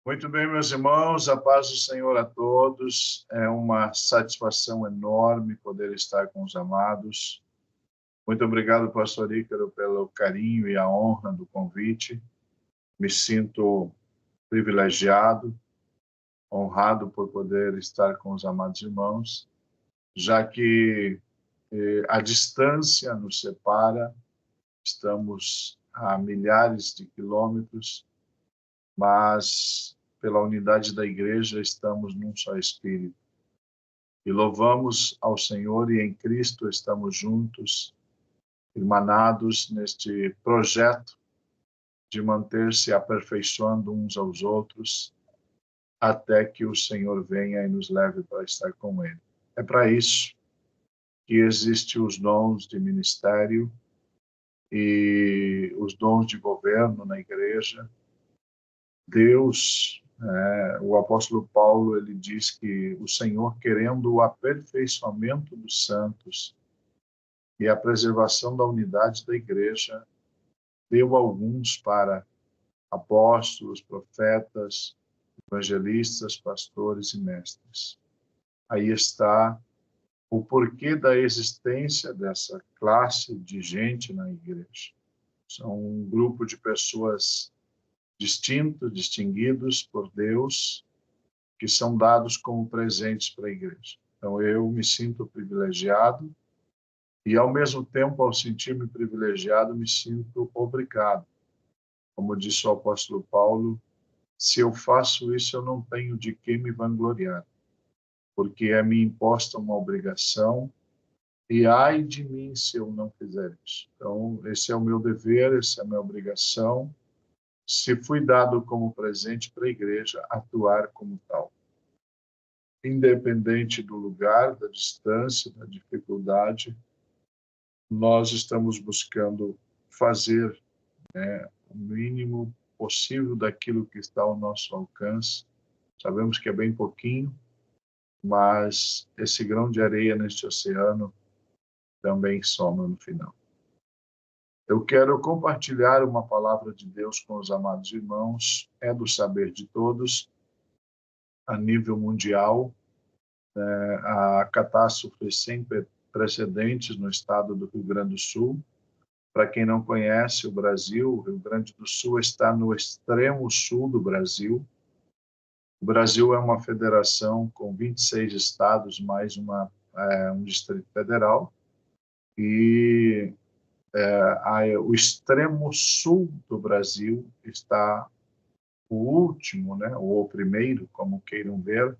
Muito bem, meus irmãos, a paz do Senhor a todos. É uma satisfação enorme poder estar com os amados. Muito obrigado, pastor Ícaro, pelo carinho e a honra do convite. Me sinto privilegiado, honrado por poder estar com os amados irmãos, já que a distância nos separa, estamos a milhares de quilômetros, mas pela unidade da igreja estamos num só espírito. E louvamos ao Senhor, e em Cristo estamos juntos, irmanados neste projeto de manter-se aperfeiçoando uns aos outros, até que o Senhor venha e nos leve para estar com Ele. É para isso que existem os dons de ministério e os dons de governo na igreja. Deus, o apóstolo Paulo, ele diz que o Senhor, querendo o aperfeiçoamento dos santos e a preservação da unidade da igreja, deu alguns para apóstolos, profetas, evangelistas, pastores e mestres. Aí está o porquê da existência dessa classe de gente na igreja. São um grupo de pessoas distintos, distinguidos por Deus, que são dados como presentes para a igreja. Então, eu me sinto privilegiado e, ao mesmo tempo, ao sentir-me privilegiado, me sinto obrigado. Como disse o apóstolo Paulo, se eu faço isso, eu não tenho de que me vangloriar, porque é me imposta uma obrigação e ai de mim se eu não fizer isso. Então, esse é o meu dever, essa é a minha obrigação. Se fui dado como presente para a igreja, atuar como tal. Independente do lugar, da distância, da dificuldade, nós estamos buscando fazer o mínimo possível daquilo que está ao nosso alcance. Sabemos que é bem pouquinho, mas esse grão de areia neste oceano também soma no final. Eu quero compartilhar uma palavra de Deus com os amados irmãos, é do saber de todos, a nível mundial, a catástrofe sem precedentes no estado do Rio Grande do Sul. Para quem não conhece o Brasil, o Rio Grande do Sul está no extremo sul do Brasil. O Brasil é uma federação com 26 estados, mais um distrito federal, e o extremo sul do Brasil está o último, ou o primeiro, como queiram ver,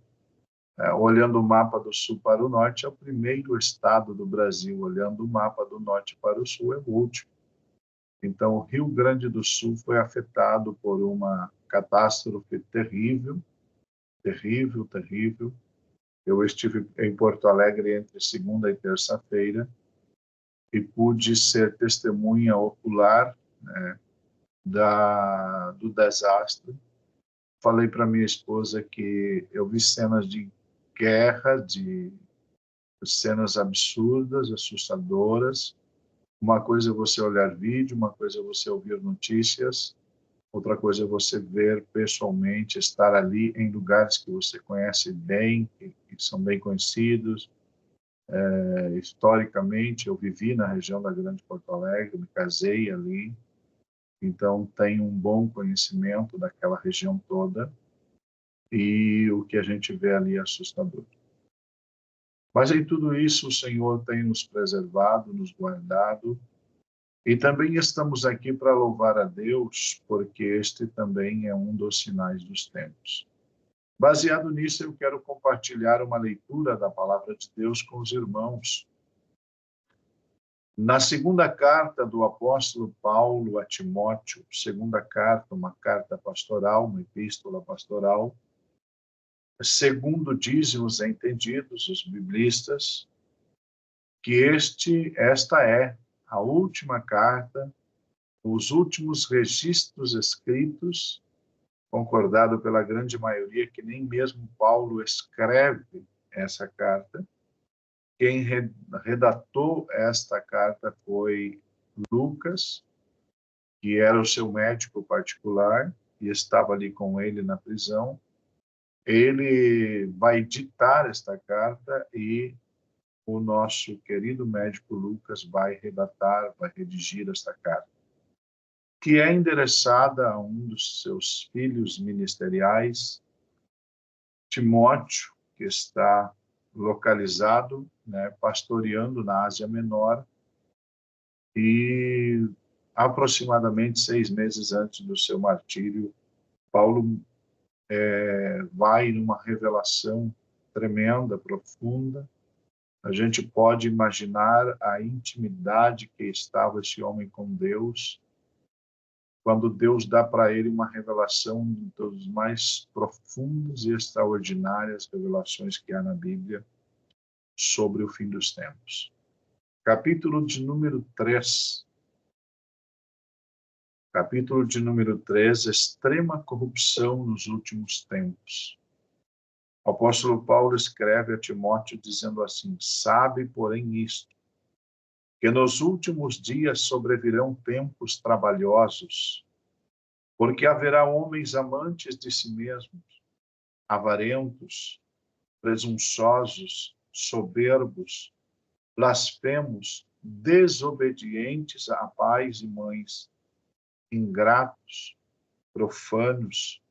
olhando o mapa do sul para o norte, é o primeiro estado do Brasil, olhando o mapa do norte para o sul, é o último. Então, o Rio Grande do Sul foi afetado por uma catástrofe terrível, terrível, terrível. Eu estive em Porto Alegre entre segunda e terça-feira e pude ser testemunha ocular, do desastre. Falei para minha esposa que eu vi cenas de guerra, de cenas absurdas, assustadoras. Uma coisa é você olhar vídeo, uma coisa é você ouvir notícias, outra coisa é você ver pessoalmente, estar ali em lugares que você conhece bem, que são bem conhecidos. Historicamente, eu vivi na região da Grande Porto Alegre, me casei ali, então tenho um bom conhecimento daquela região toda, e o que a gente vê ali é assustador. Mas em tudo isso, o Senhor tem nos preservado, nos guardado, e também estamos aqui para louvar a Deus, porque este também é um dos sinais dos tempos. Baseado nisso, eu quero compartilhar uma leitura da Palavra de Deus com os irmãos. Na segunda carta do apóstolo Paulo a Timóteo, segunda carta, uma carta pastoral, uma epístola pastoral, segundo dizem os entendidos, os biblistas, que esta é a última carta, os últimos registros escritos, concordado pela grande maioria que nem mesmo Paulo escreve essa carta. Quem redatou esta carta foi Lucas, que era o seu médico particular, e estava ali com ele na prisão, ele vai ditar esta carta e o nosso querido médico Lucas vai redatar, vai redigir esta carta, que é endereçada a um dos seus filhos ministeriais, Timóteo, que está localizado, pastoreando na Ásia Menor, e aproximadamente 6 meses antes do seu martírio, Paulo vai numa revelação tremenda, profunda. A gente pode imaginar a intimidade que estava esse homem com Deus, quando Deus dá para ele uma revelação das mais profundas e extraordinárias revelações que há na Bíblia sobre o fim dos tempos. Capítulo de número 3. Capítulo de número 3, extrema corrupção nos últimos tempos. O apóstolo Paulo escreve a Timóteo dizendo assim: sabe, porém, isto, que nos últimos dias sobrevirão tempos trabalhosos, porque haverá homens amantes de si mesmos, avarentos, presunçosos, soberbos, blasfemos, desobedientes a pais e mães, ingratos, profanos,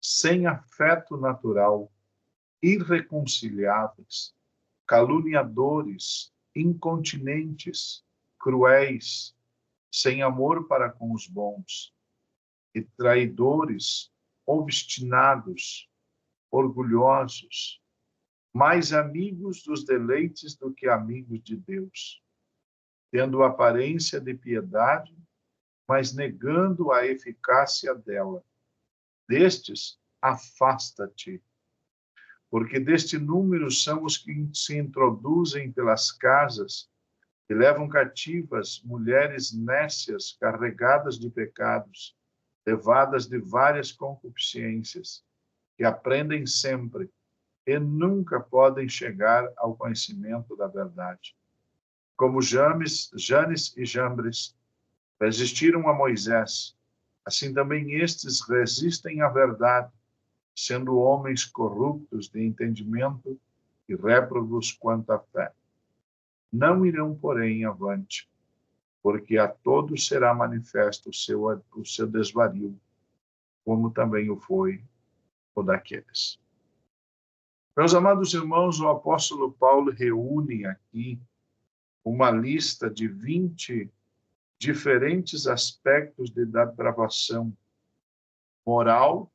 sem afeto natural, irreconciliáveis, caluniadores, incontinentes, cruéis, sem amor para com os bons, e traidores, obstinados, orgulhosos, mais amigos dos deleites do que amigos de Deus, tendo aparência de piedade, mas negando a eficácia dela. Destes, afasta-te, porque deste número são os que se introduzem pelas casas e levam cativas mulheres nécias, carregadas de pecados, levadas de várias concupiscências, que aprendem sempre e nunca podem chegar ao conhecimento da verdade. Como Janes e Jambres resistiram a Moisés, assim também estes resistem à verdade, sendo homens corruptos de entendimento e réprobos quanto à fé. Não irão, porém, avante, porque a todos será manifesto o seu desvario, como também o foi o daqueles. Meus amados irmãos, o apóstolo Paulo reúne aqui uma lista de 20 diferentes aspectos de depravação moral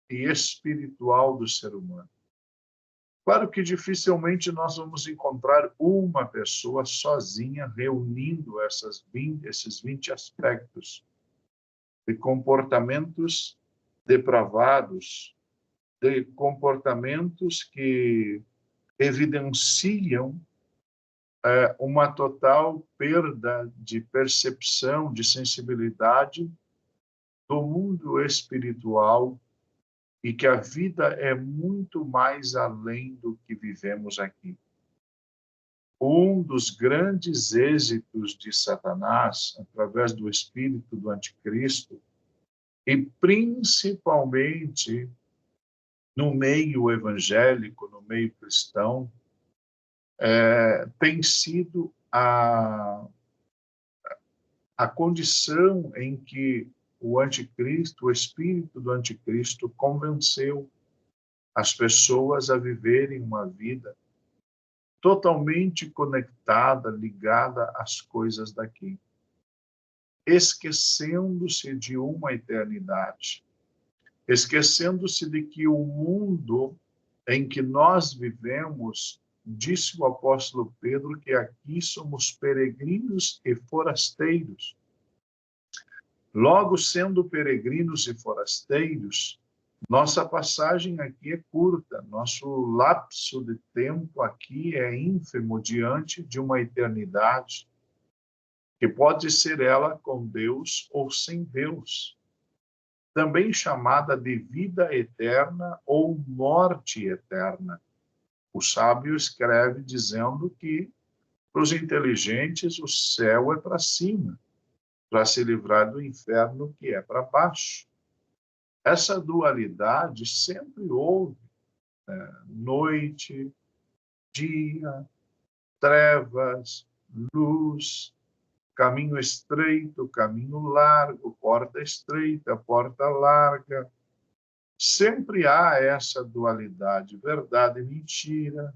e espiritual do ser humano. Claro que dificilmente nós vamos encontrar uma pessoa sozinha reunindo esses 20 aspectos de comportamentos depravados, de comportamentos que evidenciam uma total perda de percepção, de sensibilidade do mundo espiritual, e que a vida é muito mais além do que vivemos aqui. Um dos grandes êxitos de Satanás, através do espírito do anticristo, e principalmente no meio evangélico, no meio cristão, tem sido a condição em que o anticristo, o espírito do anticristo, convenceu as pessoas a viverem uma vida totalmente conectada, ligada às coisas daqui, esquecendo-se de uma eternidade, esquecendo-se de que o mundo em que nós vivemos, disse o apóstolo Pedro, que aqui somos peregrinos e forasteiros. Logo, sendo peregrinos e forasteiros, nossa passagem aqui é curta, nosso lapso de tempo aqui é ínfimo diante de uma eternidade, que pode ser ela com Deus ou sem Deus, também chamada de vida eterna ou morte eterna. O sábio escreve dizendo que, para os inteligentes, o céu é para cima, para se livrar do inferno que é para baixo. Essa dualidade sempre houve, né? Noite, dia, trevas, luz, caminho estreito, caminho largo, porta estreita, porta larga. Sempre há essa dualidade, verdade e mentira,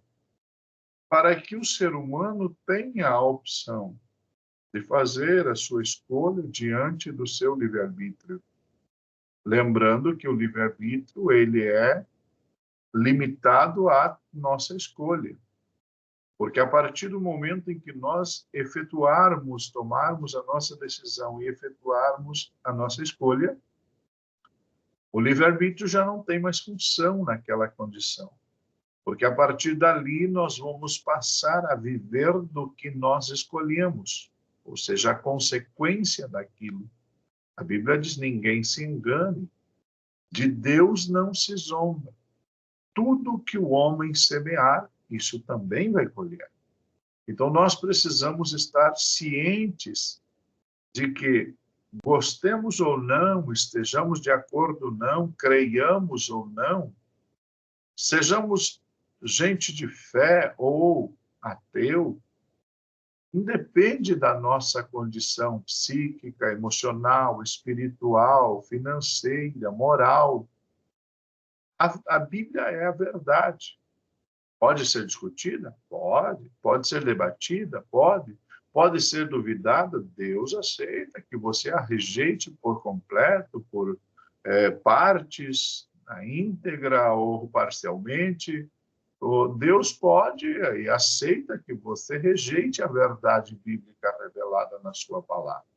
para que o ser humano tenha a opção de fazer a sua escolha diante do seu livre-arbítrio. Lembrando que o livre-arbítrio ele é limitado à nossa escolha. Porque a partir do momento em que nós efetuarmos, tomarmos a nossa decisão e efetuarmos a nossa escolha, o livre-arbítrio já não tem mais função naquela condição. Porque a partir dali nós vamos passar a viver do que nós escolhemos, ou seja, a consequência daquilo. A Bíblia diz: ninguém se engane, de Deus não se zomba. Tudo que o homem semear, isso também vai colher. Então, nós precisamos estar cientes de que, gostemos ou não, estejamos de acordo ou não, creiamos ou não, sejamos gente de fé ou ateu, independe da nossa condição psíquica, emocional, espiritual, financeira, moral. A Bíblia é a verdade. Pode ser discutida? Pode. Pode ser debatida? Pode. Pode ser duvidada? Deus aceita que você a rejeite por completo, por partes, na íntegra ou parcialmente. Deus pode e aceita que você rejeite a verdade bíblica revelada na sua palavra.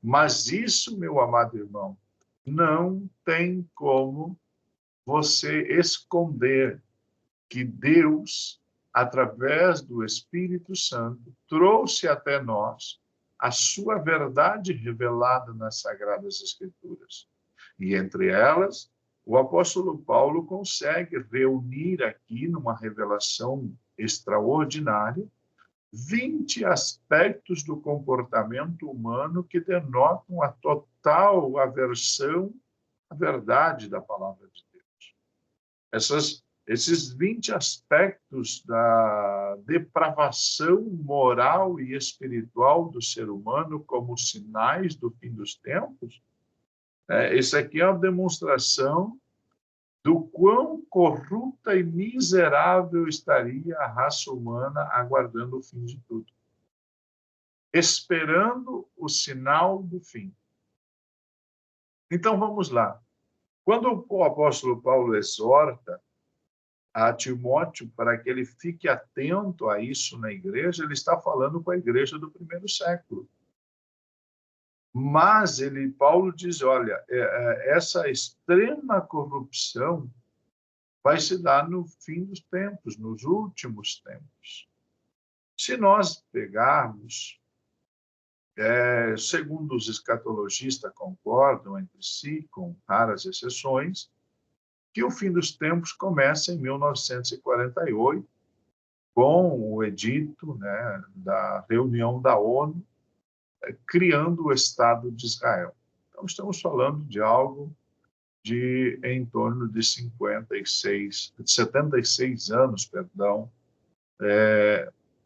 Mas isso, meu amado irmão, não tem como você esconder que Deus, através do Espírito Santo, trouxe até nós a sua verdade revelada nas Sagradas Escrituras. E entre elas, o apóstolo Paulo consegue reunir aqui, numa revelação extraordinária, 20 aspectos do comportamento humano que denotam a total aversão à verdade da palavra de Deus. Esses 20 aspectos da depravação moral e espiritual do ser humano como sinais do fim dos tempos, esse aqui é uma demonstração do quão corrupta e miserável estaria a raça humana aguardando o fim de tudo, esperando o sinal do fim. Então, vamos lá. Quando o apóstolo Paulo exorta a Timóteo para que ele fique atento a isso na igreja, ele está falando com a igreja do primeiro século. Mas Paulo diz, olha, essa extrema corrupção vai se dar no fim dos tempos, nos últimos tempos. Se nós pegarmos, segundo os escatologistas concordam entre si, com raras exceções, que o fim dos tempos começa em 1948, com o edito, né, da reunião da ONU, criando o Estado de Israel. Então, estamos falando de algo de em torno de 76 anos,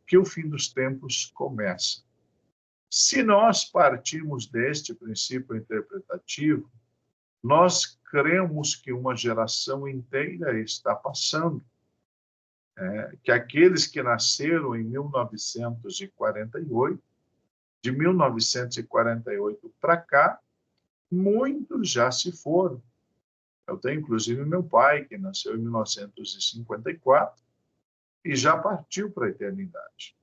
que o fim dos tempos começa. Se nós partirmos deste princípio interpretativo, nós cremos que uma geração inteira está passando, que aqueles que nasceram em 1948, de 1948 para cá, muitos já se foram. Eu tenho, inclusive, meu pai, que nasceu em 1954 e já partiu para a eternidade.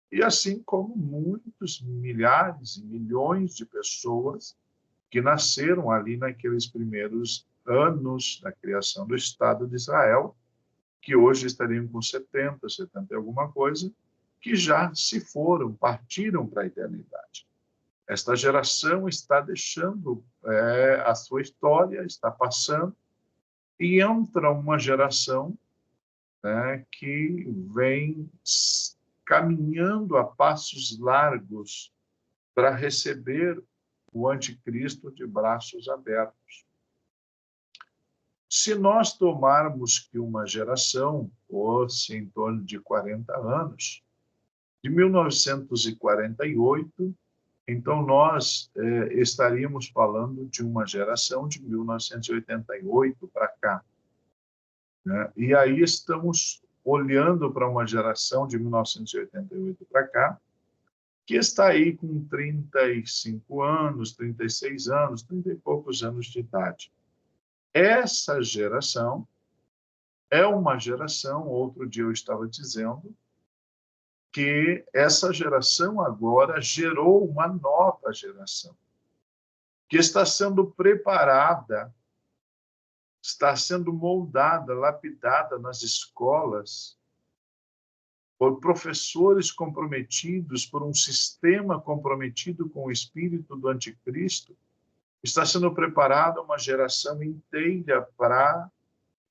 E assim como muitos milhares e milhões de pessoas que nasceram ali naqueles primeiros anos da criação do Estado de Israel, que hoje estariam com 70 e alguma coisa, que já se foram, partiram para a eternidade. Esta geração está deixando a sua história, está passando, e entra uma geração, né, que vem caminhando a passos largos para receber o anticristo de braços abertos. Se nós tomarmos que uma geração fosse em torno de 40 anos, de 1948, então nós estaríamos falando de uma geração de 1988 para cá, né? E aí estamos olhando para uma geração de 1988 para cá, que está aí com 35 anos, 36 anos, 30 e poucos anos de idade. Essa geração é uma geração, outro dia eu estava dizendo, que essa geração agora gerou uma nova geração, que está sendo preparada, está sendo moldada, lapidada nas escolas, por professores comprometidos, por um sistema comprometido com o espírito do anticristo. Está sendo preparada uma geração inteira para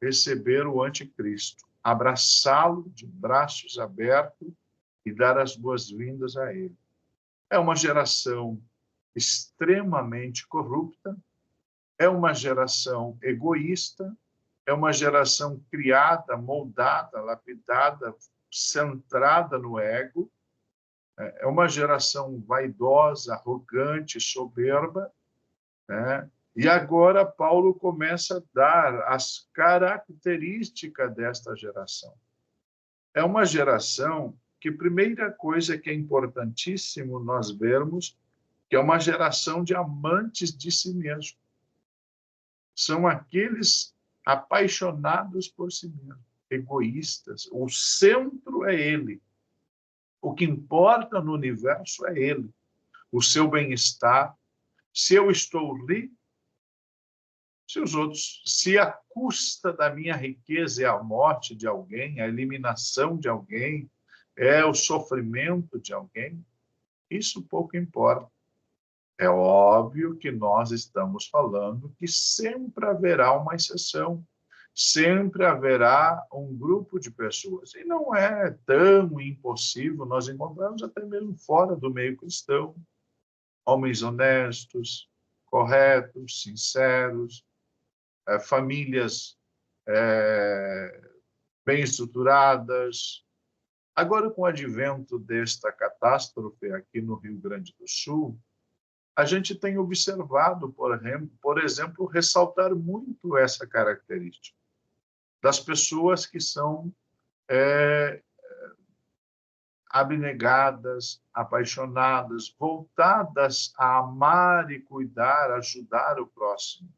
receber o anticristo, abraçá-lo de braços abertos e dar as boas-vindas a ele. É uma geração extremamente corrupta, é uma geração egoísta, é uma geração criada, moldada, lapidada, centrada no ego, é uma geração vaidosa, arrogante, soberba, né? E agora Paulo começa a dar as características desta geração. É uma geração que, primeira coisa que é importantíssimo nós vermos, que é uma geração de amantes de si mesmo. São aqueles apaixonados por si mesmo, egoístas. O centro é ele. O que importa no universo é ele. O seu bem-estar. Se eu estou rico, se os outros, se a custa da minha riqueza é a morte de alguém, a eliminação de alguém, é o sofrimento de alguém, isso pouco importa. É óbvio que nós estamos falando que sempre haverá uma exceção, sempre haverá um grupo de pessoas. E não é tão impossível nós encontrarmos até mesmo fora do meio cristão, homens honestos, corretos, sinceros, famílias bem estruturadas. Agora, com o advento desta catástrofe aqui no Rio Grande do Sul, a gente tem observado, por exemplo, ressaltar muito essa característica das pessoas que são abnegadas, apaixonadas, voltadas a amar e cuidar, ajudar o próximo.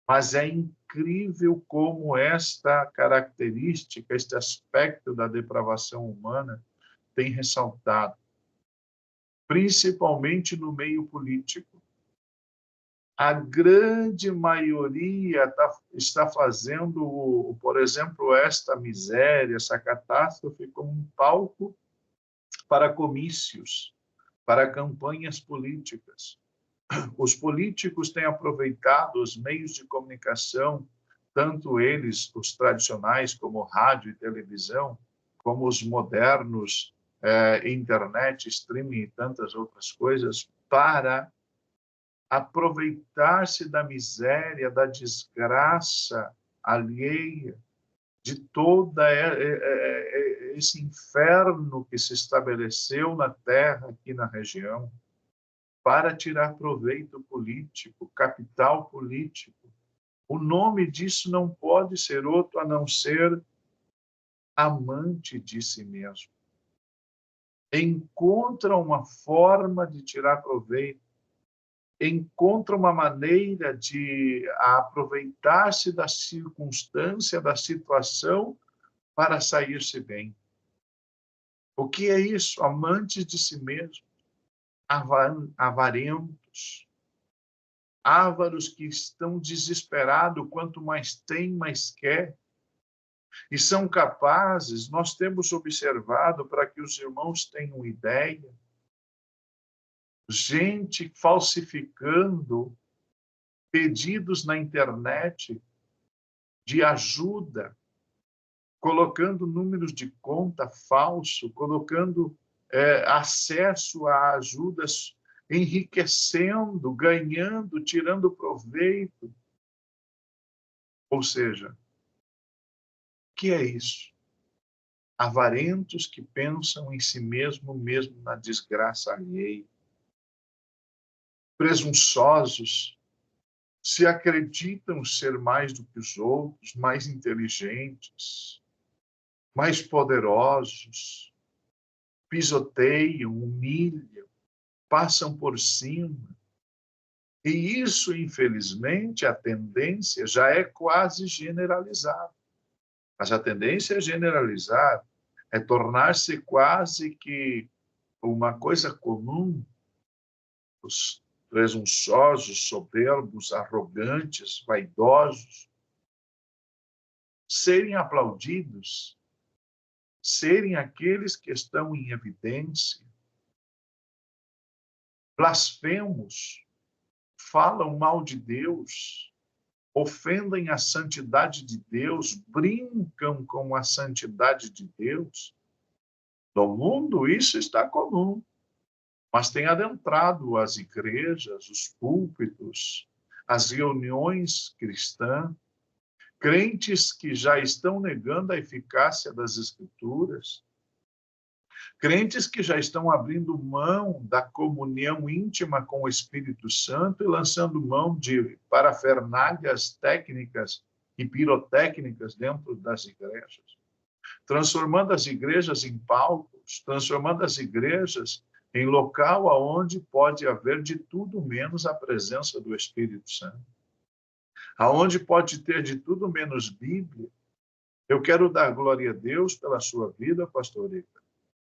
Mas é incrível como esta característica, este aspecto da depravação humana tem ressaltado, principalmente no meio político. A grande maioria está fazendo, por exemplo, esta miséria, essa catástrofe, como um palco para comícios, para campanhas políticas. Os políticos têm aproveitado os meios de comunicação, tanto eles, os tradicionais, como rádio e televisão, como os modernos, internet, streaming e tantas outras coisas, para aproveitar-se da miséria, da desgraça alheia, de todo esse inferno que se estabeleceu na terra, aqui na região, para tirar proveito político, capital político. O nome disso não pode ser outro a não ser amante de si mesmo. Encontra uma forma de tirar proveito, encontra uma maneira de aproveitar-se da circunstância, da situação, para sair-se bem. O que é isso? Amantes de si mesmo, avarentos, ávaros que estão desesperados, quanto mais tem, mais quer. E são capazes, nós temos observado, para que os irmãos tenham ideia, gente falsificando pedidos na internet de ajuda, colocando números de conta falso, colocando acesso a ajudas, enriquecendo, ganhando, tirando proveito. Ou seja, o que é isso? Avarentos que pensam em si mesmo na desgraça alheia. Presunçosos, se acreditam ser mais do que os outros, mais inteligentes, mais poderosos, pisoteiam, humilham, passam por cima. E isso, infelizmente, a tendência já é quase generalizada. Mas a tendência é generalizar, é tornar-se quase que uma coisa comum, os presunçosos, soberbos, arrogantes, vaidosos, serem aplaudidos, serem aqueles que estão em evidência, blasfemos, falam mal de Deus, ofendem a santidade de Deus, brincam com a santidade de Deus. No mundo isso está comum, mas tem adentrado as igrejas, os púlpitos, as reuniões cristãs, crentes que já estão negando a eficácia das Escrituras, crentes que já estão abrindo mão da comunhão íntima com o Espírito Santo e lançando mão de parafernálias técnicas e pirotécnicas dentro das igrejas, transformando as igrejas em palcos, transformando as igrejas em local aonde pode haver de tudo menos a presença do Espírito Santo, aonde pode ter de tudo menos Bíblia. Eu quero dar glória a Deus pela sua vida, pastor Rica,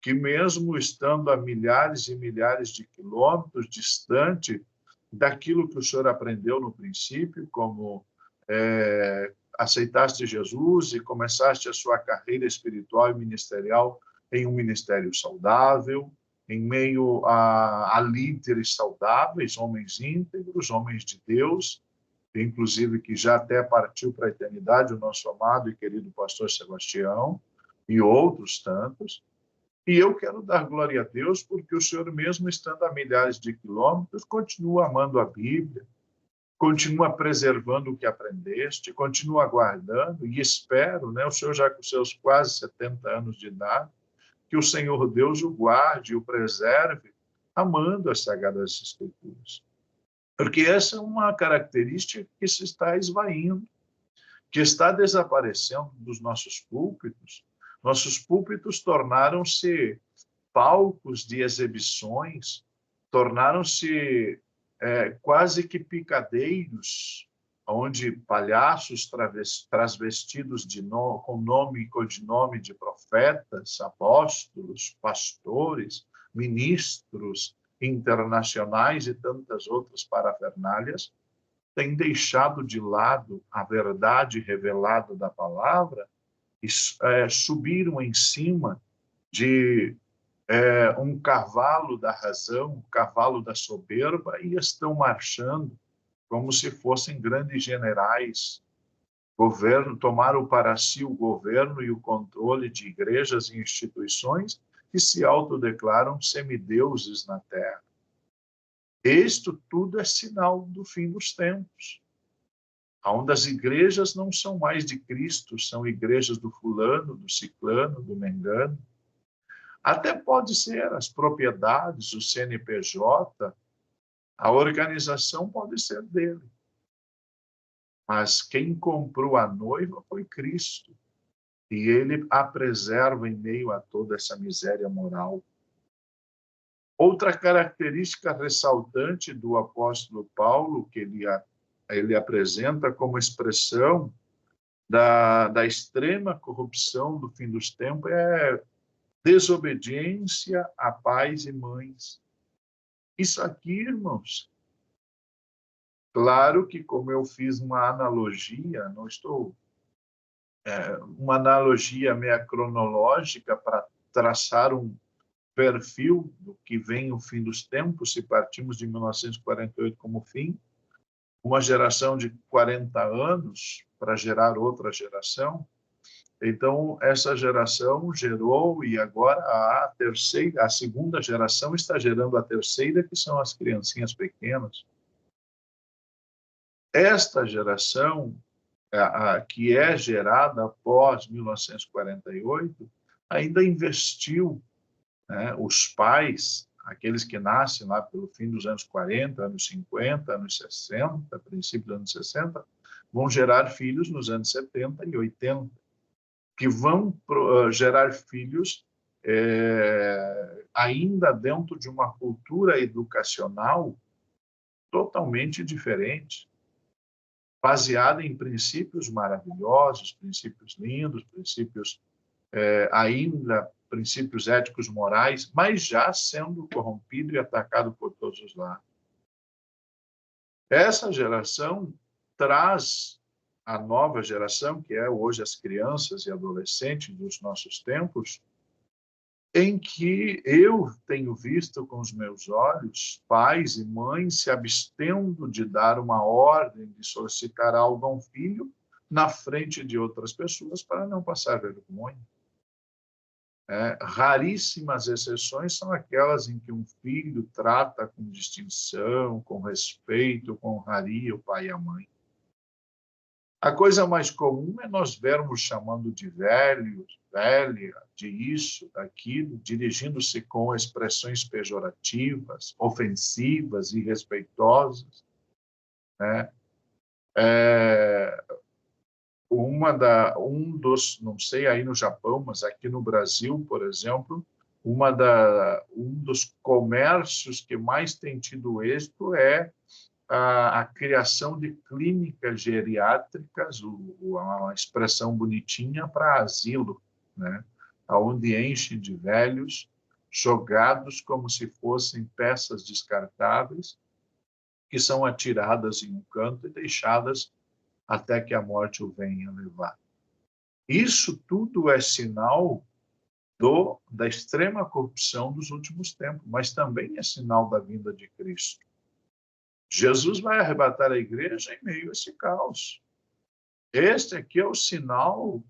que mesmo estando a milhares e milhares de quilômetros distante daquilo que o senhor aprendeu no princípio, como aceitaste Jesus e começaste a sua carreira espiritual e ministerial em um ministério saudável, em meio a líderes saudáveis, homens íntegros, homens de Deus, inclusive que já até partiu para a eternidade, o nosso amado e querido pastor Sebastião, e outros tantos. E eu quero dar glória a Deus porque o Senhor, mesmo estando a milhares de quilômetros, continua amando a Bíblia, continua preservando o que aprendeste, continua guardando, e espero, né, o Senhor já com seus quase 70 anos de idade, que o Senhor Deus o guarde, o preserve, amando as Sagradas Escrituras. Porque essa é uma característica que se está esvaindo, que está desaparecendo dos nossos púlpitos. Nossos púlpitos tornaram-se palcos de exibições, tornaram-se quase que picadeiros, onde palhaços transvestidos com nome e codinome de profetas, apóstolos, pastores, ministros internacionais e tantas outras parafernálias, têm deixado de lado a verdade revelada da palavra e subiram em cima de um cavalo da razão, um cavalo da soberba, e estão marchando como se fossem grandes generais. Tomaram para si o governo e o controle de igrejas e instituições que se autodeclaram semideuses na terra. Isto tudo é sinal do fim dos tempos, onde as igrejas não são mais de Cristo, são igrejas do fulano, do ciclano, do mengano. Até pode ser as propriedades, o CNPJ, a organização pode ser dele. Mas quem comprou a noiva foi Cristo. E ele a preserva em meio a toda essa miséria moral. Outra característica ressaltante do apóstolo Paulo, que ele apresenta como expressão da extrema corrupção do fim dos tempos, é desobediência a pais e mães. Isso aqui, irmãos, claro que, como eu fiz uma analogia, uma analogia meio cronológica para traçar um perfil do que vem o fim dos tempos, se partimos de 1948 como fim, uma geração de 40 anos para gerar outra geração. Então, essa geração gerou, e agora a segunda geração está gerando a terceira, que são as criancinhas pequenas. Esta geração que é gerada após 1948, ainda investiu, né, os pais, aqueles que nascem lá pelo fim dos anos 40, anos 50, anos 60, princípio dos anos 60, vão gerar filhos nos anos 70 e 80, que vão gerar filhos ainda dentro de uma cultura educacional totalmente diferente, baseada em princípios maravilhosos, princípios lindos, princípios ainda princípios éticos morais, mas já sendo corrompido e atacado por todos os lados. Essa geração traz a nova geração, que é hoje as crianças e adolescentes dos nossos tempos, em que eu tenho visto com os meus olhos pais e mães se abstendo de dar uma ordem, de solicitar algo a um filho na frente de outras pessoas para não passar vergonha. Raríssimas exceções são aquelas em que um filho trata com distinção, com respeito, com honraria o pai e a mãe. A coisa mais comum é nós vermos chamando de velho, velha, de isso, daquilo, dirigindo-se com expressões pejorativas, ofensivas, irrespeitosas, né? Não sei aí no Japão, mas aqui no Brasil, por exemplo, um dos comércios que mais tem tido êxito é a criação de clínicas geriátricas, uma expressão bonitinha para asilo, né? Onde enchem de velhos, jogados como se fossem peças descartáveis, que são atiradas em um canto e deixadas até que a morte o venha levar. Isso tudo é sinal da extrema corrupção dos últimos tempos, mas também é sinal da vinda de Cristo. Jesus vai arrebatar a igreja em meio a esse caos. Este aqui é o sinal,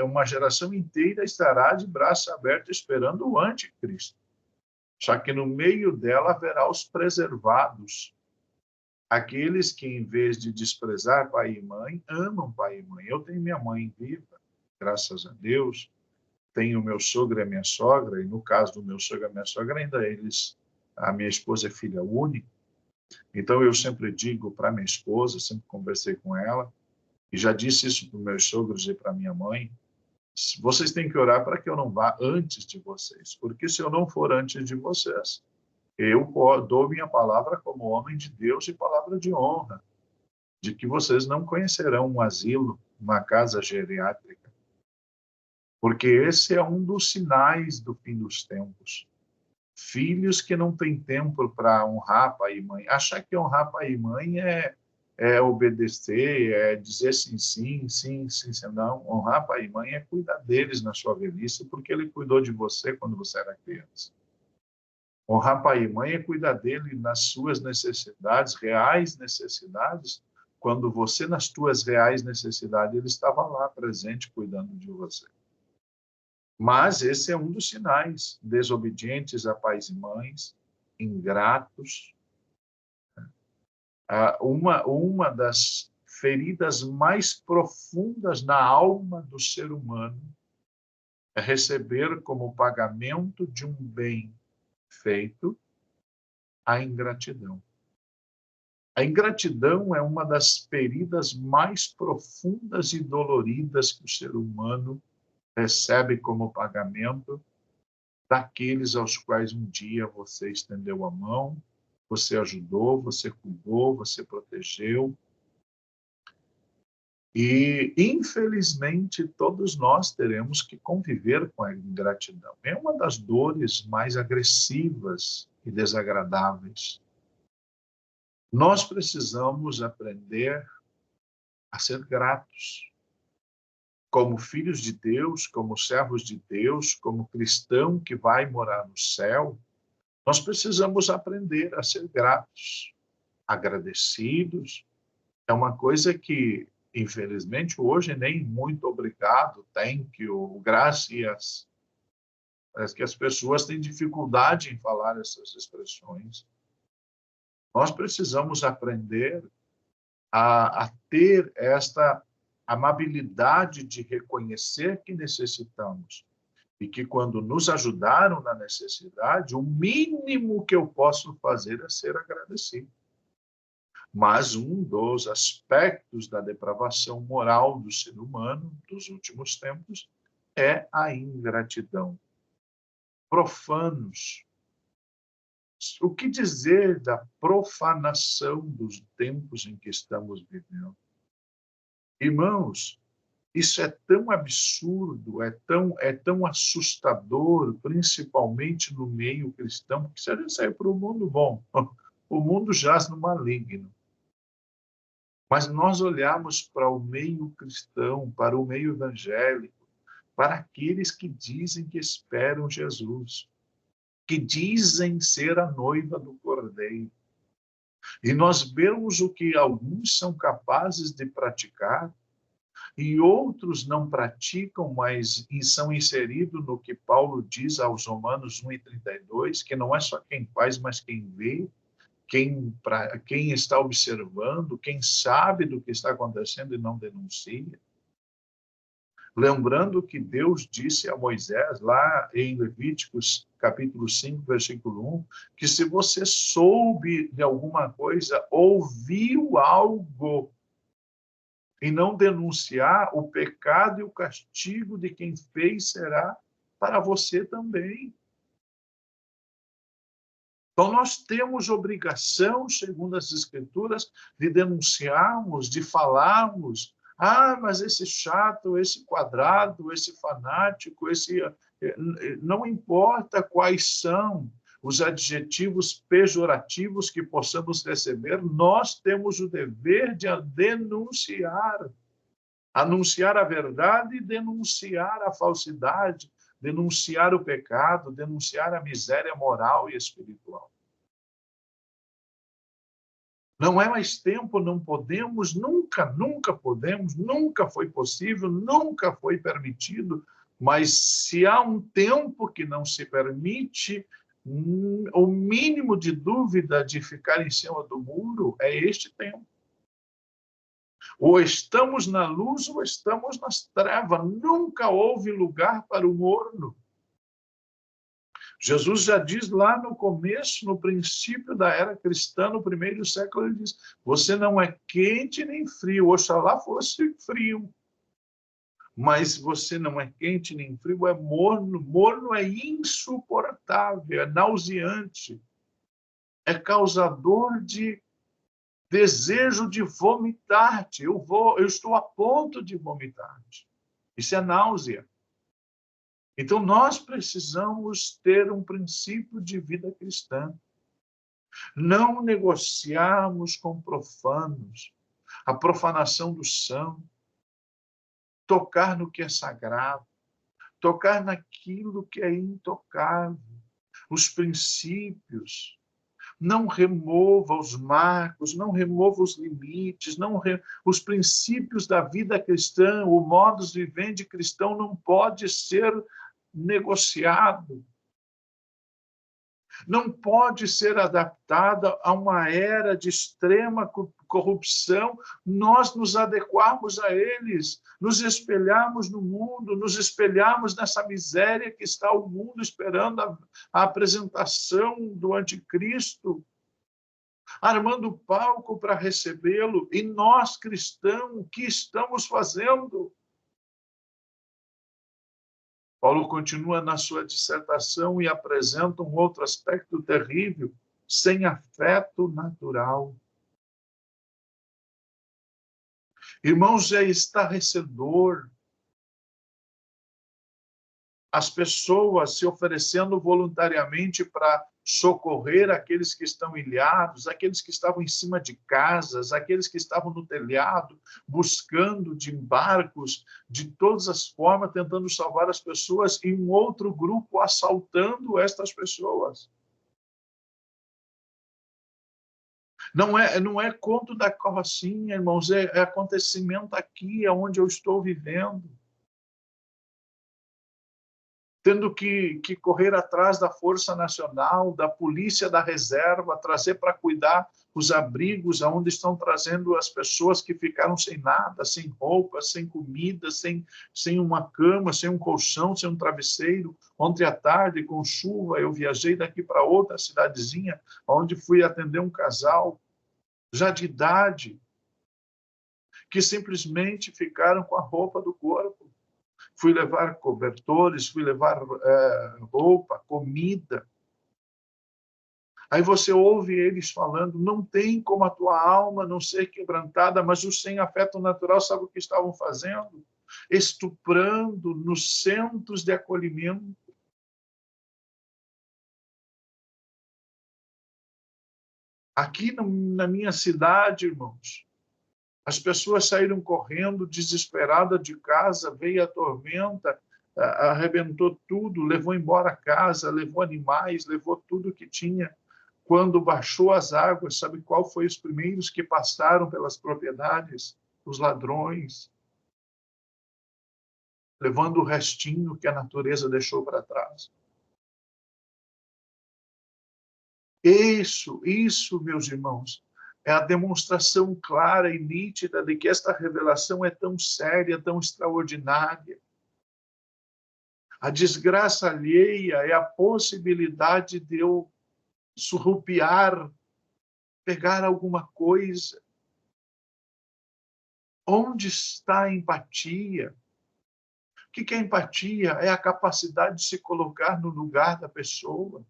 uma geração inteira estará de braço aberto esperando o anticristo. Só que no meio dela haverá os preservados, aqueles que, em vez de desprezar pai e mãe, amam pai e mãe. Eu tenho minha mãe viva, graças a Deus. Tenho meu sogro e minha sogra, e no caso do meu sogro e minha sogra, ainda a minha esposa é filha única. Então, eu sempre digo para minha esposa, sempre conversei com ela, e já disse isso para os meus sogros e para minha mãe, vocês têm que orar para que eu não vá antes de vocês, porque se eu não for antes de vocês, eu dou minha palavra como homem de Deus e palavra de honra, de que vocês não conhecerão um asilo, uma casa geriátrica, porque esse é um dos sinais do fim dos tempos. Filhos que não têm tempo para honrar pai e mãe. Achar que honrar pai e mãe é obedecer, é dizer sim, sim, sim, sim, sim. Não, honrar pai e mãe é cuidar deles na sua velhice, porque ele cuidou de você quando você era criança. Honrar pai e mãe é cuidar dele nas suas necessidades, reais necessidades, quando você, nas suas reais necessidades, ele estava lá presente cuidando de você. Mas esse é um dos sinais, desobedientes a pais e mães, ingratos. Uma das feridas mais profundas na alma do ser humano é receber como pagamento de um bem feito a ingratidão. A ingratidão é uma das feridas mais profundas e doloridas que o ser humano recebe como pagamento daqueles aos quais um dia você estendeu a mão, você ajudou, você cuidou, você protegeu. E, infelizmente, todos nós teremos que conviver com a ingratidão. É uma das dores mais agressivas e desagradáveis. Nós precisamos aprender a ser gratos. Como filhos de Deus, como servos de Deus, como cristão que vai morar no céu, nós precisamos aprender a ser gratos, agradecidos. É uma coisa que, infelizmente, hoje nem muito obrigado, thank you, graças. Parece que as pessoas têm dificuldade em falar essas expressões. Nós precisamos aprender a ter esta amabilidade de reconhecer que necessitamos e que quando nos ajudaram na necessidade, o mínimo que eu posso fazer é ser agradecido. Mas um dos aspectos da depravação moral do ser humano dos últimos tempos é a ingratidão. Profanos. O que dizer da profanação dos tempos em que estamos vivendo? Irmãos, isso é tão absurdo, é tão assustador, principalmente no meio cristão, porque se a gente sair para o mundo, bom, o mundo jaz no maligno. Mas nós olhamos para o meio cristão, para o meio evangélico, para aqueles que dizem que esperam Jesus, que dizem ser a noiva do Cordeiro. E nós vemos o que alguns são capazes de praticar e outros não praticam, mas são inseridos no que Paulo diz aos Romanos 1:32, que não é só quem faz, mas quem vê, quem está observando, quem sabe do que está acontecendo e não denuncia. Lembrando que Deus disse a Moisés, lá em Levíticos, capítulo 5, versículo 1, que se você soube de alguma coisa, ouviu algo, e não denunciar, o pecado e o castigo de quem fez será para você também. Então, nós temos obrigação, segundo as Escrituras, de denunciarmos, de falarmos. Mas esse chato, esse quadrado, esse fanático, não importa quais são os adjetivos pejorativos que possamos receber, nós temos o dever de denunciar. Anunciar a verdade e denunciar a falsidade, denunciar o pecado, denunciar a miséria moral e espiritual. Não é mais tempo, não podemos, nunca podemos, nunca foi possível, nunca foi permitido, mas se há um tempo que não se permite, o mínimo de dúvida de ficar em cima do muro é este tempo. Ou estamos na luz ou estamos nas trevas. Nunca houve lugar para o morno. Jesus já diz lá no começo, no princípio da era cristã, no primeiro século, ele diz: você não é quente nem frio, oxalá fosse frio. Mas você não é quente nem frio, é morno. Morno é insuportável, é nauseante, é causador de desejo de vomitar-te. Eu estou a ponto de vomitar-te. Isso é náusea. Então, nós precisamos ter um princípio de vida cristã. Não negociarmos com profanos a profanação do santo, tocar no que é sagrado, tocar naquilo que é intocável, os princípios. Não remova os marcos, não remova os limites, os princípios da vida cristã, o modus vivendi cristão não pode ser negociado. Não pode ser adaptada a uma era de extrema corrupção, nós nos adequarmos a eles, nos espelharmos no mundo, nos espelharmos nessa miséria que está o mundo esperando a apresentação do anticristo, armando o palco para recebê-lo, e nós, cristãos, o que estamos fazendo? Paulo continua na sua dissertação e apresenta um outro aspecto terrível: sem afeto natural. Irmãos, é estarrecedor as pessoas se oferecendo voluntariamente para socorrer aqueles que estão ilhados, aqueles que estavam em cima de casas, aqueles que estavam no telhado, buscando de barcos, de todas as formas, tentando salvar as pessoas, e um outro grupo assaltando estas pessoas. Não é conto da carrocinha, irmãos, é acontecimento aqui, onde eu estou vivendo. tendo que correr atrás da Força Nacional, da Polícia da Reserva, trazer para cuidar os abrigos, aonde estão trazendo as pessoas que ficaram sem nada, sem roupa, sem comida, sem uma cama, sem um colchão, sem um travesseiro. Ontem à tarde, com chuva, eu viajei daqui para outra cidadezinha, onde fui atender um casal, já de idade, que simplesmente ficaram com a roupa do corpo. Fui levar cobertores, fui levar roupa, comida. Aí você ouve eles falando, não tem como a tua alma não ser quebrantada, mas os sem afeto natural, sabe o que estavam fazendo? Estuprando nos centros de acolhimento. Aqui na minha cidade, irmãos, as pessoas saíram correndo, desesperadas de casa, veio a tormenta, arrebentou tudo, levou embora a casa, levou animais, levou tudo que tinha. Quando baixou as águas, sabe qual foi os primeiros que passaram pelas propriedades? Os ladrões, levando o restinho que a natureza deixou para trás. Isso, meus irmãos, é a demonstração clara e nítida de que esta revelação é tão séria, tão extraordinária. A desgraça alheia é a possibilidade de eu surrupiar, pegar alguma coisa. Onde está a empatia? O que é empatia? É a capacidade de se colocar no lugar da pessoa.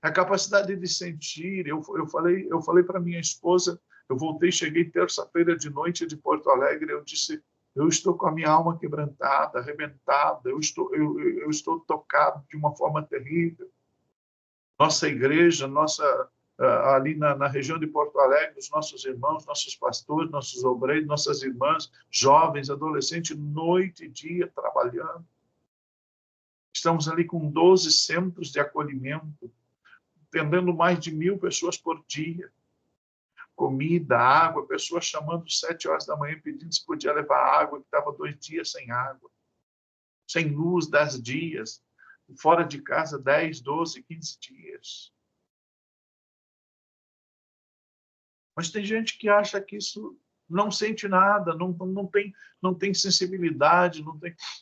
A capacidade de sentir. Eu falei para minha esposa, eu voltei, cheguei terça-feira de noite de Porto Alegre, eu disse, eu estou com a minha alma quebrantada, arrebentada, eu estou tocado de uma forma terrível. Nossa igreja, ali na região de Porto Alegre, os nossos irmãos, nossos pastores, nossos obreiros, nossas irmãs, jovens, adolescentes, noite e dia trabalhando. Estamos ali com 12 centros de acolhimento, atendendo mais de 1.000 pessoas por dia. Comida, água, pessoas chamando 7 horas da manhã pedindo se podia levar água, que estava 2 dias sem água, sem luz, 10 dias, fora de casa 10, 12, 15 dias. Mas tem gente que acha que isso não sente nada, não tem sensibilidade,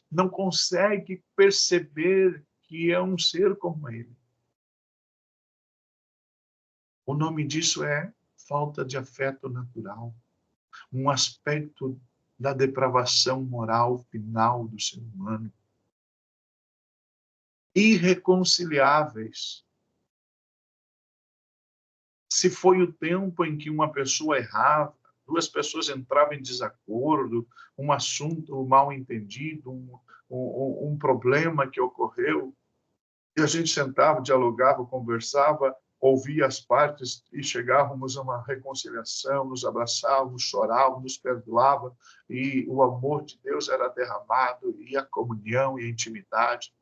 não consegue perceber que é um ser como ele. O nome disso é falta de afeto natural, um aspecto da depravação moral final do ser humano. Irreconciliáveis. Se foi o tempo em que uma pessoa errava, 2 pessoas entravam em desacordo, um assunto mal entendido, um problema que ocorreu, e a gente sentava, dialogava, conversava, ouvia as partes e chegávamos a uma reconciliação, nos abraçávamos, chorávamos, nos perdoávamos, e o amor de Deus era derramado, e a comunhão e a intimidade.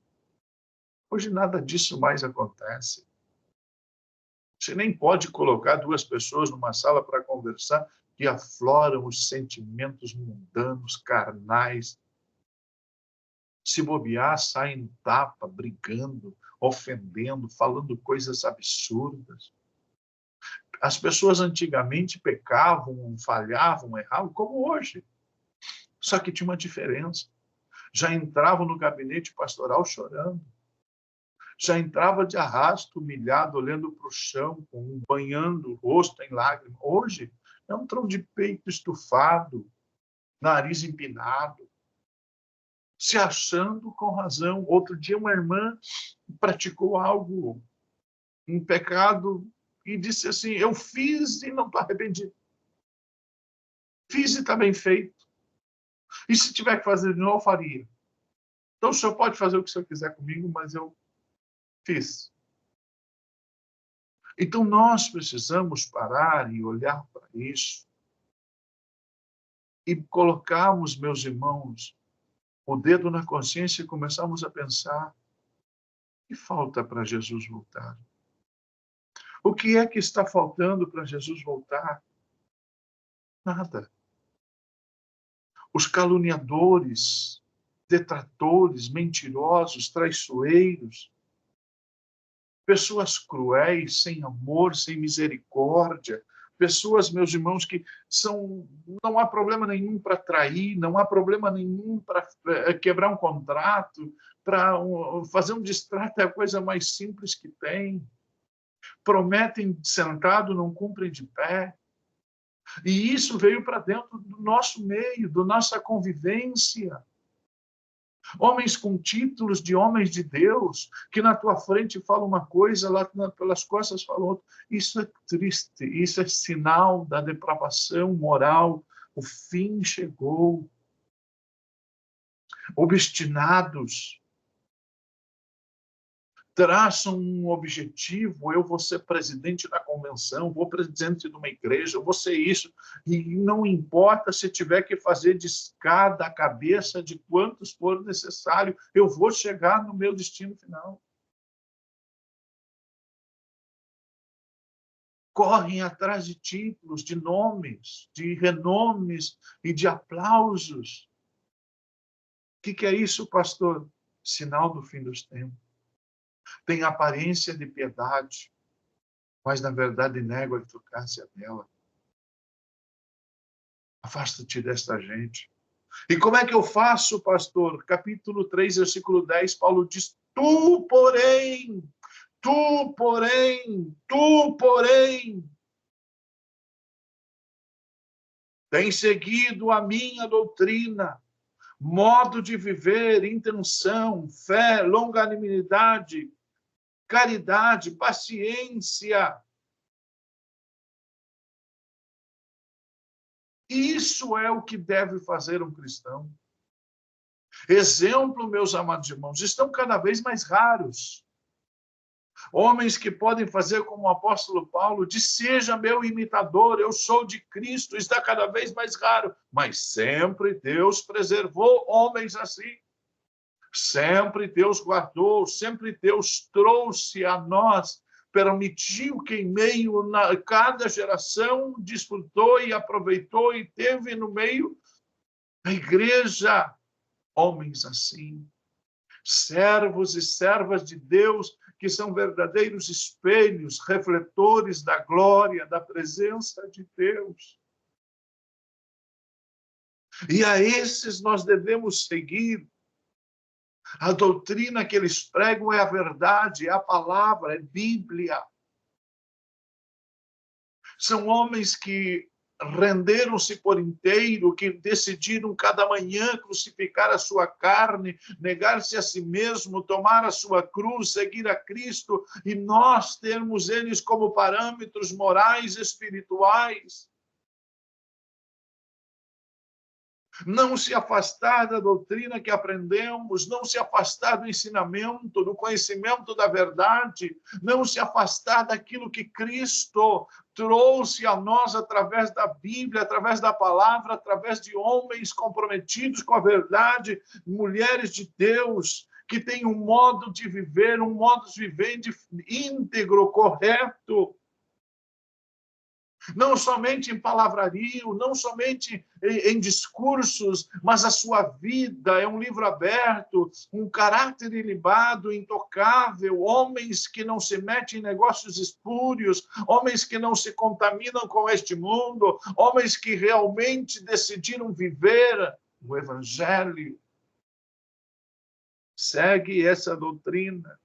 Hoje nada disso mais acontece. Você nem pode colocar 2 pessoas numa sala para conversar que afloram os sentimentos mundanos, carnais. Se bobear, saem no tapa, brigando, ofendendo, falando coisas absurdas. As pessoas antigamente pecavam, falhavam, erravam, como hoje. Só que tinha uma diferença. Já entravam no gabinete pastoral chorando. Já entrava de arrasto, humilhado, olhando para o chão, banhando o rosto em lágrimas. Hoje, entram de peito estufado, nariz empinado, se achando com razão. Outro dia, uma irmã praticou algo, um pecado, e disse assim, eu fiz e não estou arrependido. Fiz e está bem feito. E se tiver que fazer de novo, eu faria. Então, o senhor pode fazer o que o senhor quiser comigo, mas eu fiz. Então, nós precisamos parar e olhar para isso e colocarmos, meus irmãos, o dedo na consciência e começarmos a pensar: o que falta para Jesus voltar? O que é que está faltando para Jesus voltar? Nada. Os caluniadores, detratores, mentirosos, traiçoeiros, pessoas cruéis, sem amor, sem misericórdia, pessoas, meus irmãos, que não há problema nenhum para trair, não há problema nenhum para quebrar um contrato, para fazer um distrato, é a coisa mais simples que tem. Prometem sentado, não cumprem de pé. E isso veio para dentro do nosso meio, da nossa convivência. Homens com títulos de homens de Deus, que na tua frente falam uma coisa, lá pelas costas falam outra. Isso é triste, isso é sinal da depravação moral. O fim chegou. Obstinados, traçam um objetivo: eu vou ser presidente da convenção, vou presidente de uma igreja, eu vou ser isso, e não importa se tiver que fazer de escada a cabeça de quantos for necessário, eu vou chegar no meu destino final. Correm atrás de títulos, de nomes, de renomes e de aplausos. O que é isso, pastor? Sinal do fim dos tempos. Tem aparência de piedade, mas na verdade nega a eficácia dela. Afasta-te desta gente. E como é que eu faço, pastor? Capítulo 3, versículo 10, Paulo diz: tu, porém, tens seguido a minha doutrina, modo de viver, intenção, fé, longanimidade, caridade, paciência. Isso é o que deve fazer um cristão. Exemplo, meus amados irmãos, estão cada vez mais raros. Homens que podem fazer como o apóstolo Paulo, diz: seja meu imitador, eu sou de Cristo, está cada vez mais raro. Mas sempre Deus preservou homens assim. Sempre Deus guardou, sempre Deus trouxe a nós, permitiu que em meio a cada geração desfrutou e aproveitou e teve no meio da igreja homens assim, servos e servas de Deus, que são verdadeiros espelhos, refletores da glória, da presença de Deus. E a esses nós devemos seguir. A doutrina que eles pregam é a verdade, é a palavra, é Bíblia. São homens que renderam-se por inteiro, que decidiram cada manhã crucificar a sua carne, negar-se a si mesmo, tomar a sua cruz, seguir a Cristo, e nós termos eles como parâmetros morais, espirituais. Não se afastar da doutrina que aprendemos, não se afastar do ensinamento, do conhecimento da verdade, não se afastar daquilo que Cristo trouxe a nós através da Bíblia, através da palavra, através de homens comprometidos com a verdade, mulheres de Deus, que têm um modo de viver, um modo de viver íntegro, correto. Não somente em palavrario, não somente em discursos, mas a sua vida é um livro aberto, um caráter ilibado, intocável, homens que não se metem em negócios espúrios, homens que não se contaminam com este mundo, homens que realmente decidiram viver o Evangelho. Segue essa doutrina.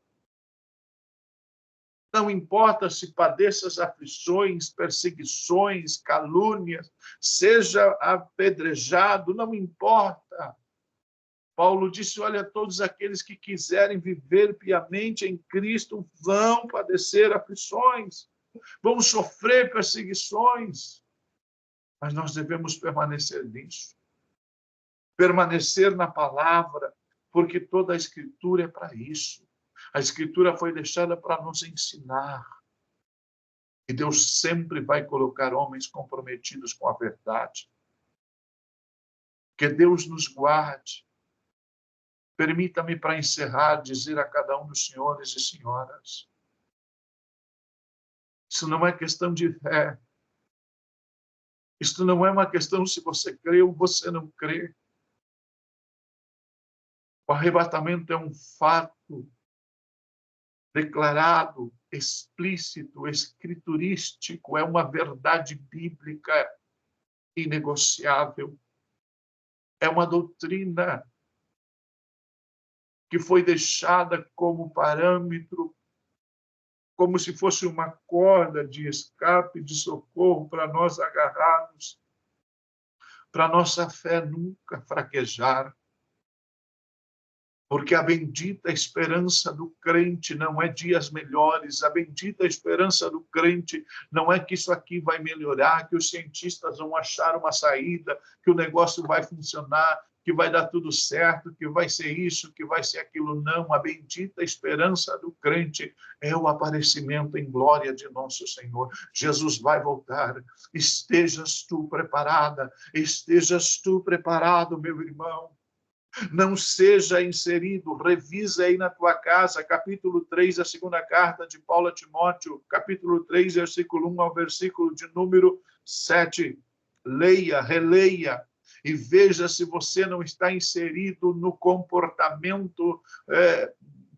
Não importa se padeças aflições, perseguições, calúnias, seja apedrejado, não importa. Paulo disse: olha, todos aqueles que quiserem viver piamente em Cristo vão padecer aflições, vão sofrer perseguições, mas nós devemos permanecer nisso, permanecer na palavra, porque toda a Escritura é para isso. A Escritura foi deixada para nos ensinar. E Deus sempre vai colocar homens comprometidos com a verdade. Que Deus nos guarde. Permita-me, para encerrar, dizer a cada um dos senhores e senhoras: isso não é questão de fé. Isso não é uma questão se você crê ou você não crê. O arrebatamento é um fato declarado, explícito, escriturístico, é uma verdade bíblica inegociável. É uma doutrina que foi deixada como parâmetro, como se fosse uma corda de escape, de socorro para nós agarrarmos, para nossa fé nunca fraquejar. Porque a bendita esperança do crente não é dias melhores, a bendita esperança do crente não é que isso aqui vai melhorar, que os cientistas vão achar uma saída, que o negócio vai funcionar, que vai dar tudo certo, que vai ser isso, que vai ser aquilo. Não, a bendita esperança do crente é o aparecimento em glória de nosso Senhor. Jesus vai voltar. Estejas tu preparada, estejas tu preparado, meu irmão. Não seja inserido, revisa aí na tua casa, capítulo 3, a segunda carta de Paulo a Timóteo, capítulo 3, versículo 1 ao versículo de número 7. Leia, releia, e veja se você não está inserido no comportamento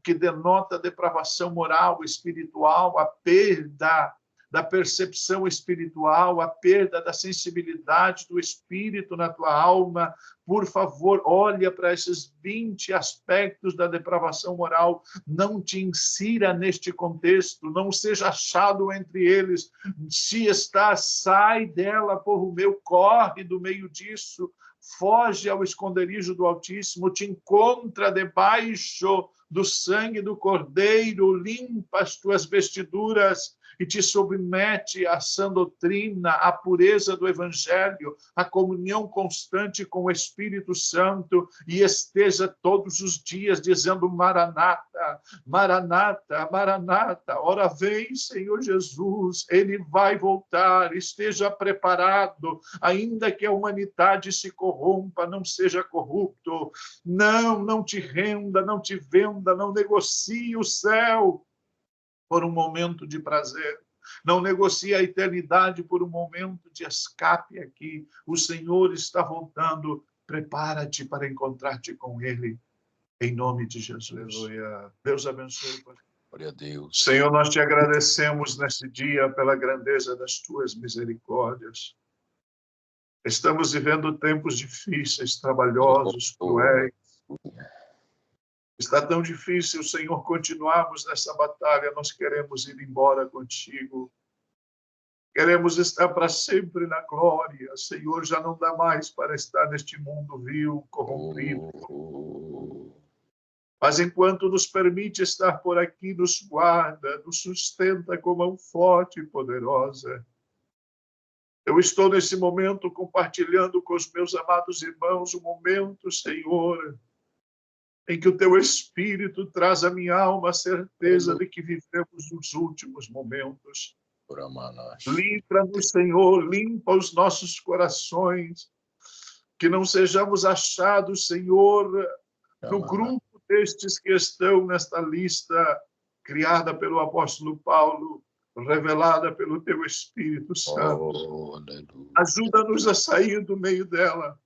que denota depravação moral, espiritual, a perda da percepção espiritual, a perda da sensibilidade do espírito na tua alma. Por favor, olha para esses 20 aspectos da depravação moral, não te insira neste contexto, não seja achado entre eles. Se está, sai dela, povo meu, corre do meio disso, foge ao esconderijo do Altíssimo, te encontra debaixo do sangue do Cordeiro, limpa as tuas vestiduras e te submete à sã doutrina, à pureza do Evangelho, à comunhão constante com o Espírito Santo, e esteja todos os dias dizendo: Maranata, Maranata, Maranata, ora vem, Senhor Jesus, Ele vai voltar, esteja preparado, ainda que a humanidade se corrompa, não seja corrupto, não te renda, não te venda, não negocie o céu por um momento de prazer. Não negocie a eternidade por um momento de escape aqui. O Senhor está voltando. Prepara-te para encontrar-te com Ele. Em nome de Jesus. Aleluia. Deus abençoe. Glória a Deus. Senhor, nós te agradecemos nesse dia pela grandeza das tuas misericórdias. Estamos vivendo tempos difíceis, trabalhosos, cruéis. Está tão difícil, Senhor, continuarmos nessa batalha. Nós queremos ir embora contigo. Queremos estar para sempre na glória. Senhor, já não dá mais para estar neste mundo vil, corrompido. Mas enquanto nos permite estar por aqui, nos guarda, nos sustenta com mão forte e poderosa. Eu estou nesse momento compartilhando com os meus amados irmãos um momento, Senhor, em que o teu Espírito traz à minha alma a certeza de que vivemos os últimos momentos. Limpa-nos, Senhor, limpa os nossos corações, que não sejamos achados, Senhor, no grupo destes que estão nesta lista criada pelo apóstolo Paulo, revelada pelo teu Espírito Santo. Ajuda-nos a sair do meio dela.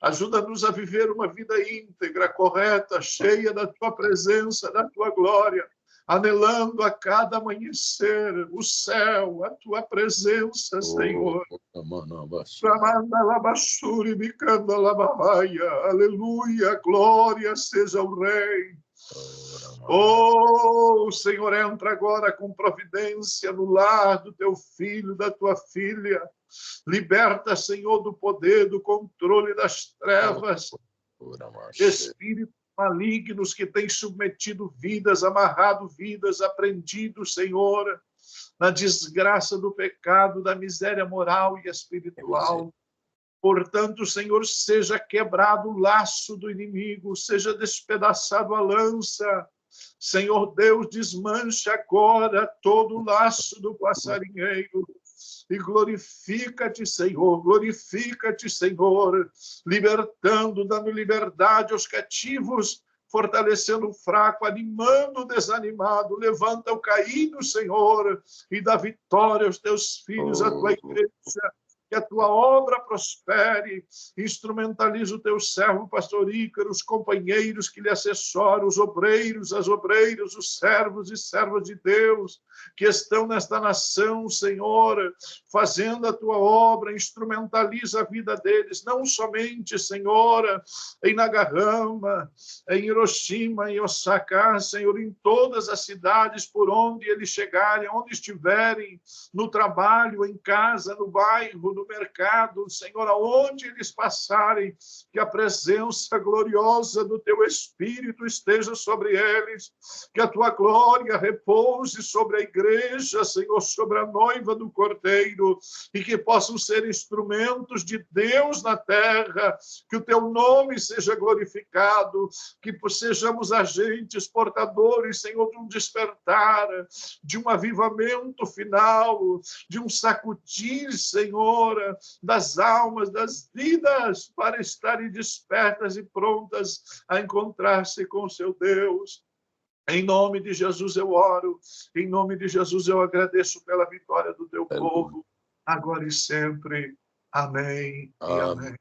Ajuda-nos a viver uma vida íntegra, correta, cheia da tua presença, da tua glória, anelando a cada amanhecer o céu, a tua presença, Senhor. Aleluia, glória seja o Rei. O Senhor, entra agora com providência no lar do teu filho, da tua filha. Liberta, Senhor, do poder, do controle das trevas. Espíritos malignos que têm submetido vidas, amarrado vidas, aprendido, Senhor, na desgraça do pecado, da miséria moral e espiritual. Portanto, Senhor, seja quebrado o laço do inimigo, seja despedaçado a lança. Senhor Deus, desmancha agora todo o laço do passarinheiro. E glorifica-te, Senhor, libertando, dando liberdade aos cativos, fortalecendo o fraco, animando o desanimado. Levanta o caído, Senhor, e dá vitória aos teus filhos, à tua igreja. que a tua obra prospere. Instrumentaliza o teu servo, pastor Ícaro, os companheiros que lhe assessoram, os obreiros, as obreiras, os servos e servas de Deus que estão nesta nação, Senhor, fazendo a tua obra. Instrumentaliza a vida deles, não somente, Senhor, em Nagahama, em Hiroshima, em Osaka, Senhor, em todas as cidades por onde eles chegarem, onde estiverem, no trabalho, em casa, no bairro, no mercado, Senhor, aonde eles passarem, que a presença gloriosa do teu Espírito esteja sobre eles, que a tua glória repouse sobre a igreja, Senhor, sobre a noiva do Cordeiro, e que possam ser instrumentos de Deus na terra, que o teu nome seja glorificado, que sejamos agentes portadores, Senhor, de um despertar, de um avivamento final, de um sacudir, Senhor, das almas, das vidas, para estarem despertas e prontas a encontrar-se com o seu Deus. Em nome de Jesus eu oro, em nome de Jesus eu agradeço pela vitória do teu povo, agora e sempre. Amém e amém.